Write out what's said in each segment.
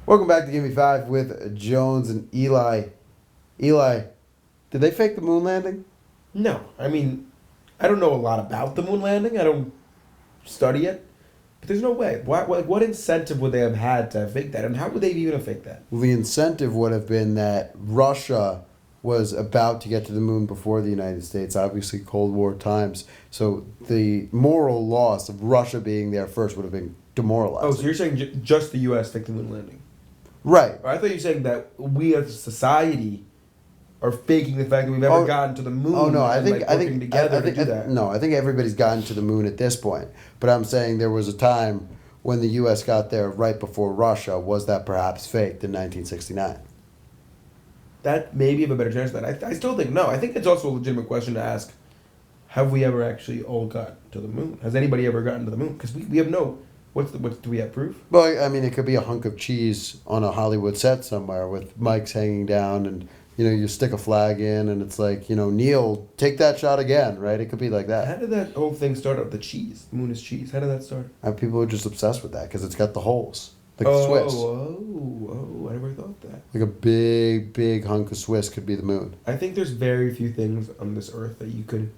Welcome back to Gimme Five with Jones and Eli. Eli, did they fake the moon landing? No, I mean, I don't know a lot about the moon landing. I don't study it, but there's no way. What incentive would they have had to fake that, and how would they even have faked that? Well, the incentive would have been that Russia was about to get to the moon before the United States, obviously Cold War times. So the moral loss of Russia being there first would have been demoralizing. Oh, so you're saying just the U.S. faked the moon landing? Right. I thought you were saying that we as a society are faking the fact that we've ever gotten to the moon. Oh no, and, working together to do that. No, I think everybody's gotten to the moon at this point. But I'm saying there was a time when the U.S. got there right before Russia. Was that perhaps faked in 1969? That maybe have a better chance of that. I still think no. I think it's also a legitimate question to ask. Have we ever actually all gotten to the moon? Has anybody ever gotten to the moon? Because we have no. Do we have proof? Well, I mean, it could be a hunk of cheese on a Hollywood set somewhere with mics hanging down, and you stick a flag in, and it's like, Neil, take that shot again, right? It could be like How that. did that whole thing start out? The cheese, the moon is cheese. How did that start? And people are just obsessed with that because it's got the holes, like the Swiss. Oh! I never thought that. Like a big, big hunk of Swiss could be the moon. I think there's very few things on this earth that you could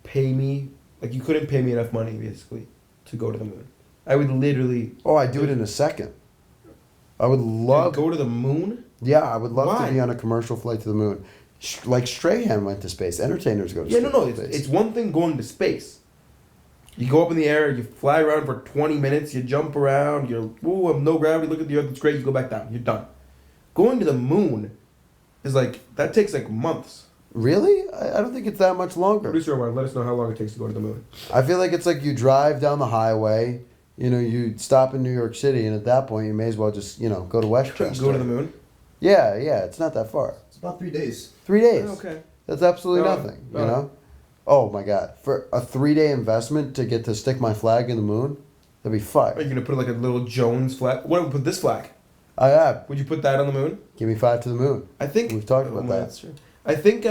pay me. Like you couldn't pay me enough money, basically, to go to the moon. I would literally. Oh, I'd do it in a second. I would love. Go to the moon. Yeah, I would love Why? to be on a commercial flight to the moon. Like Strahan went to space. Entertainers go to Yeah, space. no. It's one thing going to space. You go up in the air, you fly around for 20 minutes, you jump around, no gravity, look at the earth, it's great, you go back down, you're done. Going to the moon is that takes months. Really? I don't think it's that much longer. Producer Omar, let us know how long it takes to go to the moon. I feel like it's like you drive down the highway, you stop in New York City, and at that point you may as well just, go to Westchester. Go to the moon? Yeah, it's not that far. It's about 3 days. 3 days. Oh, okay. That's absolutely nothing, you know? Oh my God. For a 3-day investment to get to stick my flag in the moon, that'd be fire. Are you going to put a little Jones flag? What would put this flag? I have. Would you put that on the moon? Give me 5 to the moon. I think... We've talked about that. That's true. I think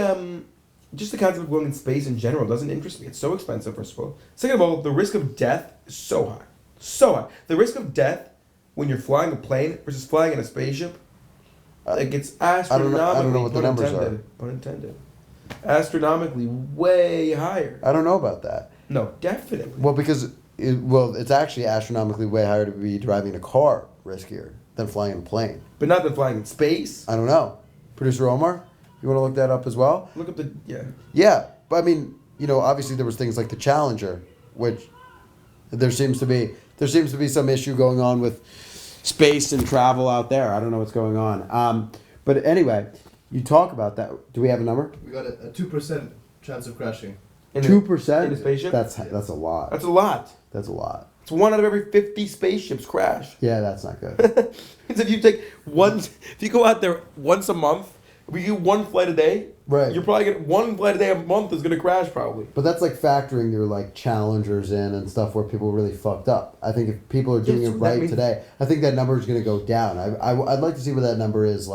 just the concept of going in space in general doesn't interest me. It's so expensive, first of all. Second of all, the risk of death is so high. So high. The risk of death when you're flying a plane versus flying in a spaceship, it's astronomically... I don't know what the numbers are. Pun intended. Astronomically way higher. I don't know about that. No, definitely. Well, because it's actually astronomically way higher to be driving a car riskier than flying a plane. But not than flying in space. I don't know. Producer Omar, you want to look that up as well? Look up the... Yeah. Yeah, but I mean, obviously there was things like the Challenger, which there seems to be some issue going on with space and travel out there. I don't know what's going on. But anyway, you talk about that. Do we have a number? We got a 2% chance of crashing. 2%? In a spaceship? That's a lot. That's a lot. That's a lot. It's 1 out of every 50 spaceships crash. Yeah, that's not good. Because if you go out there once a month, if you do 1 flight a day, Right. You're probably getting 1 flight a day a month is gonna crash probably. But that's like factoring your Challengers in and stuff where people really fucked up. I think if people are doing it right today, I think that number is going to go down. I'd like to see what that number is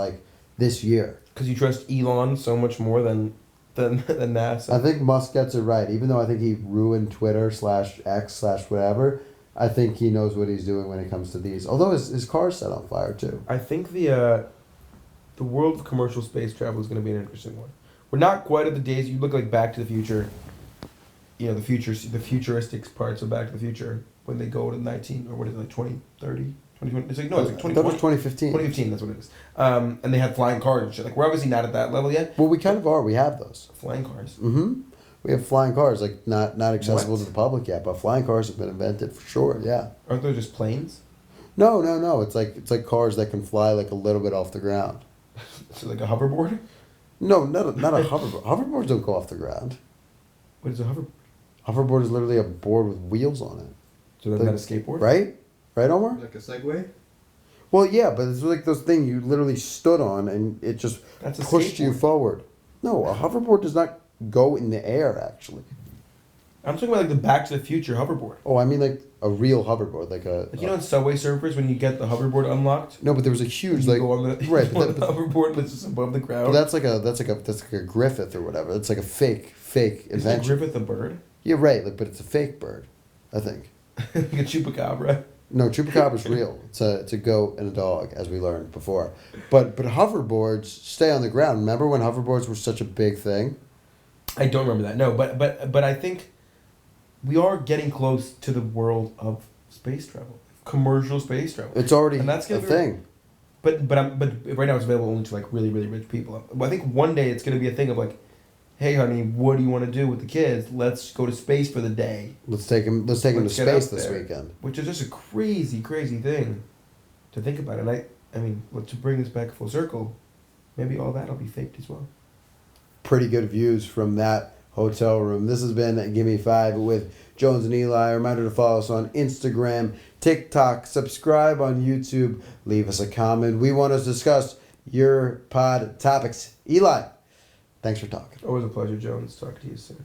this year. Because you trust Elon so much more than NASA. I think Musk gets it right, even though I think he ruined Twitter /X/whatever. I think he knows what he's doing when it comes to these. Although his car's set on fire too. I think the world of commercial space travel is going to be an interesting one. We're not quite at the days you look like Back to the Future. The futuristic parts of Back to the Future when they go to 2030, 2020. It's like, no, it's like 2020. That was 2015. 2015, that's what it is. And they had flying cars and shit. We're obviously not at that level yet. Well, we kind of are. We have those. Flying cars. Mm-hmm. We have flying cars, not accessible What? to the public yet, but flying cars have been invented for sure. Yeah. Aren't those just planes? No. It's like cars that can fly a little bit off the ground. So like a hoverboard? No, not a hoverboard. Hoverboards don't go off the ground. What is a hoverboard? Hoverboard is literally a board with wheels on it. So that's not a skateboard? Right? Right, Omar? Like a Segway? Well, yeah, but it's like those things you literally stood on and it just That's a pushed you skateboard. forward. No, a hoverboard does not go in the air, actually. I'm talking about the Back to the Future hoverboard. Oh, I mean a real hoverboard, In Subway Surfers when you get the hoverboard unlocked? No, but there was a huge You go on the, right, you go on the hoverboard that's just above the but ground. that's like a Griffith or whatever. It's like a fake Is that invention. Griffith a bird? Yeah, right, but it's a fake bird, I think. Like a chupacabra? No, chupacabra's real. It's a goat and a dog, as we learned before. But hoverboards stay on the ground. Remember when hoverboards were such a big thing? I don't remember that. No, but I think we are getting close to the world of space travel, commercial space travel. It's already And that's a gonna be- thing. But right now it's available only to like really really rich people. But I think one day it's gonna be a thing of like, hey honey, what do you want to do with the kids? Let's go to space for the day, Let's take him. Let's take him to Let's get space up this there. weekend. which is just a crazy thing to think about. And I mean, to bring this back full circle, maybe all that'll be faked as well. Pretty good views from that hotel room. This has been Gimme 5 with Jones and Eli. Reminder to follow us on Instagram, TikTok, subscribe on YouTube, leave us a comment. We want to discuss your pod topics. Eli, thanks for talking. Always a pleasure, Jones. Talk to you soon.